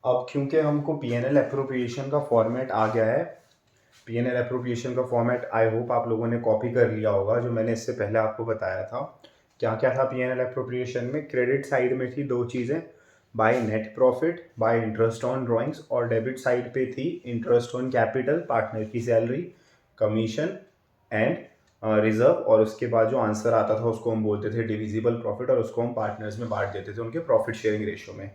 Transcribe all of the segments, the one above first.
अब क्योंकि हमको पीएनएल अप्रोप्रिएशन का फॉर्मेट आ गया है, पीएनएल अप्रोप्रिएशन का फॉर्मेट आई होप आप लोगों ने कॉपी कर लिया होगा, जो मैंने इससे पहले आपको बताया था। क्या क्या था पीएनएल अप्रोप्रिएशन में? क्रेडिट साइड में थी दो चीज़ें, by net profit, bye interest on drawings, और डेबिट साइड पे थी इंटरेस्ट ऑन कैपिटल, पार्टनर की सैलरी, कमीशन एंड रिजर्व, और उसके बाद जो आंसर आता था उसको हम बोलते थे डिविजिबल प्रॉफिट, और उसको हम पार्टनर्स में बांट देते थे उनके प्रॉफिट शेयरिंग रेशियो में।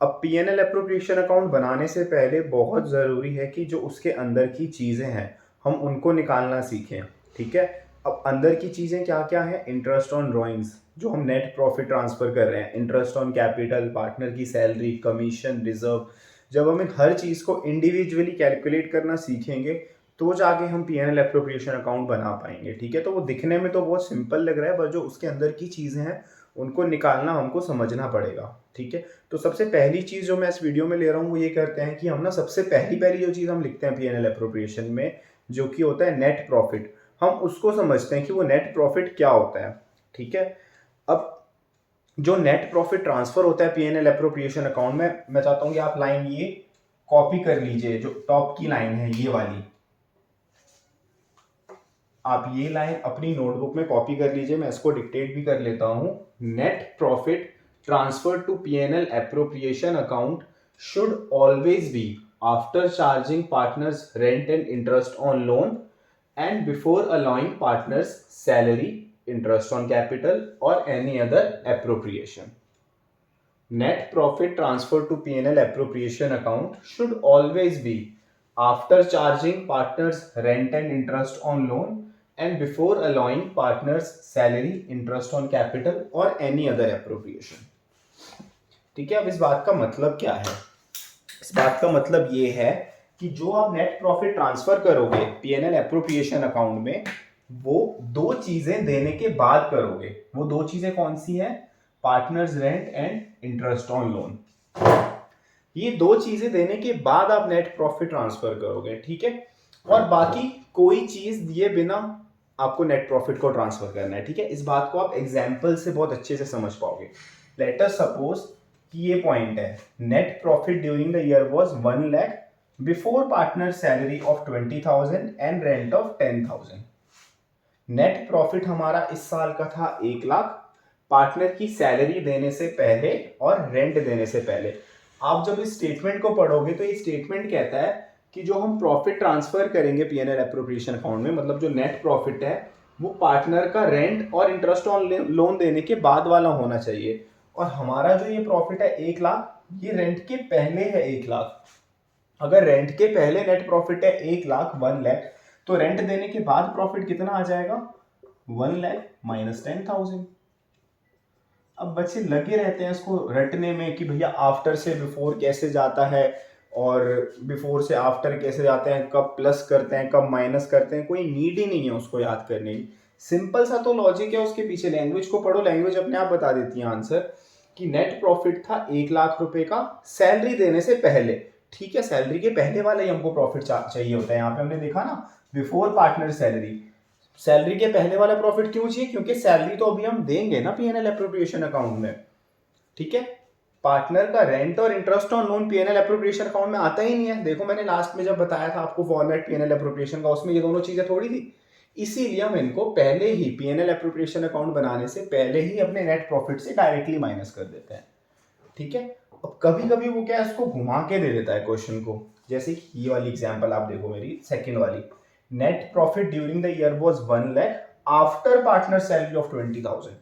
अब पीएनएल अप्रोप्रिएशन अकाउंट बनाने से पहले बहुत ज़रूरी है कि जो उसके अंदर की चीज़ें हैं हम उनको निकालना सीखें, ठीक है। अब अंदर की चीज़ें क्या क्या हैं? इंटरेस्ट ऑन ड्राइंग्स, जो हम नेट प्रॉफिट ट्रांसफ़र कर रहे हैं, इंटरेस्ट ऑन कैपिटल, पार्टनर की सैलरी, कमीशन, रिजर्व। जब हम इन हर चीज़ को इंडिविजुअली कैलकुलेट करना सीखेंगे तो जाके हम पीएनएल अप्रोप्रिएशन अकाउंट बना पाएंगे, ठीक है। तो वो दिखने में तो बहुत सिंपल लग रहा है, पर जो उसके अंदर की चीज़ें हैं उनको निकालना हमको समझना पड़ेगा, ठीक है। तो सबसे पहली चीज़ जो मैं इस वीडियो में ले रहा हूँ वो ये करते हैं कि हम ना सबसे पहली जो चीज़ हम लिखते हैं पीएनएल अप्रोप्रिएशन में, जो कि होता है नेट प्रॉफिट, हम उसको समझते हैं कि वो नेट प्रॉफिट क्या होता है, ठीक है। अब जो नेट प्रॉफिट ट्रांसफर होता है पीएनएल अप्रोप्रिएशन अकाउंट में, मैं चाहता हूँ कि आप लाइन ये कॉपी कर लीजिए, जो टॉप की लाइन है ये वाली, आप ये लाइन अपनी नोटबुक में कॉपी कर लीजिए, मैं इसको डिक्टेट भी कर लेता हूं। Net profit transfer to PNL appropriation account should always be after charging partners rent and interest on loan and before allowing partners salary, interest on capital और any other appropriation. Net profit transfer to P&L appropriation account should always be after charging partners rent and interest on loan and before allowing partners salary, interest on capital or any other appropriation. ठीक है। अब इस बात का मतलब क्या है? इस बात का मतलब ये है कि जो आप नेट प्रॉफिट ट्रांसफर करोगे पीएनएल अप्रोप्रिएशन अकाउंट में, वो दो चीजें देने के बाद करोगे। वो दो चीजें कौन सी हैं? Partners rent and interest on loan. ये दो चीजें देने के बाद आप नेट प्रॉफिट ट्रांसफर करोगे, ठीक है। और बाकी कोई चीज दिए बिना आपको नेट प्रॉफिट को ट्रांसफर करना है, ठीक है। इस बात को आप एग्जाम्पल से बहुत अच्छे से समझ पाओगे। लेट अस सपोज कि ये पॉइंट है, net profit during the year was 1 lakh before partner salary of 20,000 and rent of 10,000। Net profit हमारा इस साल का था 1 लाख, पार्टनर की सैलरी देने से पहले और रेंट देने से पहले। आप जब इस स्टेटमेंट को पढ़ोगे तो ये स्टेटमेंट कहता है कि जो हम प्रॉफिट ट्रांसफर करेंगे पीएनएल अप्रोप्रिएशन अकाउंट में, मतलब जो नेट प्रॉफिट है वो पार्टनर का रेंट और इंटरेस्ट ऑन लोन देने के बाद वाला होना चाहिए। और हमारा जो ये प्रॉफिट है 1 लाख, ये रेंट के पहले है 1 लाख। अगर रेंट के पहले नेट प्रॉफिट है 1 लाख, 1 लाख, तो रेंट देने के बाद प्रॉफिट कितना आ जाएगा? 1 लाख माइनस 10,000। अब बच्चे लगे रहते हैं इसको रटने में कि भैया आफ्टर से बिफोर कैसे जाता है और बिफोर से आफ्टर कैसे जाते हैं, कब प्लस करते हैं कब माइनस करते हैं, कोई नीड ही नहीं है उसको याद करने की। सिंपल सा तो लॉजिक है उसके पीछे, लैंग्वेज को पढ़ो, लैंग्वेज अपने आप बता देती है आंसर। कि नेट प्रॉफिट था 1 लाख रुपए का सैलरी देने से पहले, ठीक है। सैलरी के पहले वाला ही हमको प्रॉफिट चाहिए होता है। यहाँ पे हमने देखा ना, बिफोर पार्टनर सैलरी, सैलरी के पहले वाला प्रॉफिट क्यों चाहिए? क्योंकि सैलरी तो अभी हम देंगे ना पीएनएल अप्रोप्रिएशन अकाउंट में, ठीक है। पार्टनर का रेंट और interest on loan PNL appropriation account में आता ही नहीं है। देखो मैंने लास्ट में जब बताया था आपको फॉर्मेट पीएनएल अप्रोप्रिएशन का, उसमें ये दोनों चीजें थोड़ी थी। इसीलिए हम इनको पहले ही पीएनएल अप्रोप्रिएशन अकाउंट बनाने से पहले ही अपने नेट प्रॉफिट से डायरेक्टली माइनस कर देते हैं, ठीक है। अब कभी कभी वो क्या है, इसको घुमा के दे देता है क्वेश्चन को। जैसे ये वाली एग्जांपल आप देखो, मेरी सेकंड वाली, net profit during the year was 1 lakh after partner salary of 20,000।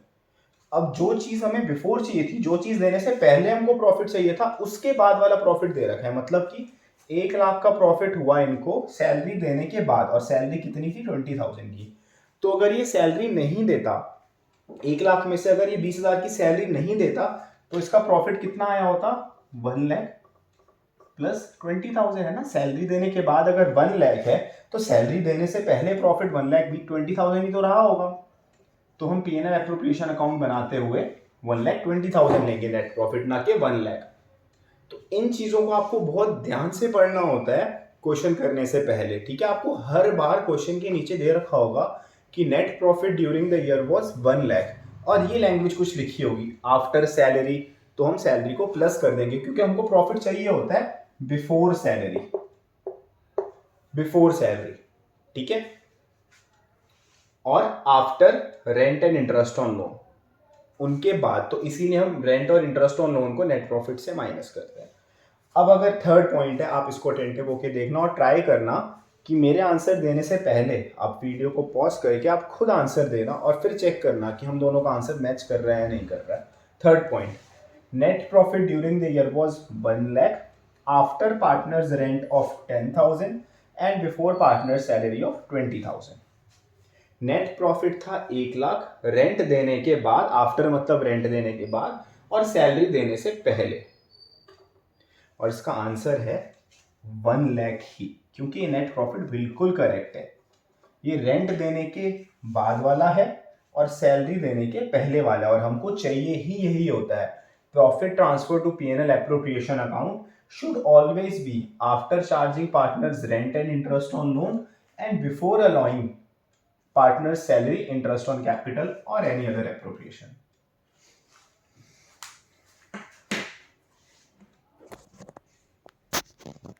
अब जो चीज हमें बिफोर चाहिए थी, जो चीज देने से पहले हमको प्रॉफिट चाहिए था, उसके बाद वाला प्रॉफिट दे रखा है। मतलब कि 1 लाख का प्रॉफिट हुआ इनको सैलरी देने के बाद, और सैलरी कितनी थी? 20,000 की। तो अगर ये सैलरी नहीं देता, 1 लाख में से अगर ये 20,000 की सैलरी नहीं देता, तो इसका प्रॉफिट कितना आया होता? 1 लाख प्लस 20,000 है ना। सैलरी देने के बाद अगर 1 लाख है तो सैलरी देने से पहले प्रॉफिट 1 लाख भी 20,000 ही तो रहा होगा। तो हम पीएनएल अप्रोप्रिएशन अकाउंट बनाते हुए 1,20,000 लेंगे नेट प्रॉफिट, ना कि 1 लाख। तो इन चीजों को आपको बहुत ध्यान से पढ़ना होता है क्वेश्चन करने से पहले, ठीक है। आपको हर बार क्वेश्चन के नीचे दे रखा होगा कि net profit during the year was 1 lakh, और ये लैंग्वेज कुछ लिखी होगी, आफ्टर सैलरी तो हम सैलरी को प्लस कर देंगे, क्योंकि हमको प्रॉफिट चाहिए होता है बिफोर सैलरी, बिफोर सैलरी, ठीक है। और after rent and interest on loan, उनके बाद, तो इसीलिए हम रेंट और इंटरेस्ट ऑन लोन को नेट प्रॉफिट से माइनस करते हैं। अब अगर थर्ड पॉइंट है, आप इसको अटेंटिव होके देखना और ट्राई करना कि मेरे आंसर देने से पहले आप वीडियो को पॉज करके आप खुद आंसर देना और फिर चेक करना कि हम दोनों का आंसर मैच कर रहा है या नहीं कर रहा है। Third point, net profit during the year was 1 lakh after partners rent of 10,000 and before partner salary of 20,000। Net profit था 1 लाख रेंट देने के बाद, आफ्टर मतलब रेंट देने के बाद और सैलरी देने से पहले, और इसका आंसर है 1 लाख ही, क्योंकि नेट प्रॉफिट बिल्कुल करेक्ट है। ये रेंट देने के बाद वाला है और सैलरी देने के पहले वाला है, और हमको चाहिए ही यही होता है। Profit transfer to PNL appropriation account should always be after charging partners rent and interest on loan and before allowing partner's salary, interest on capital or any other appropriation.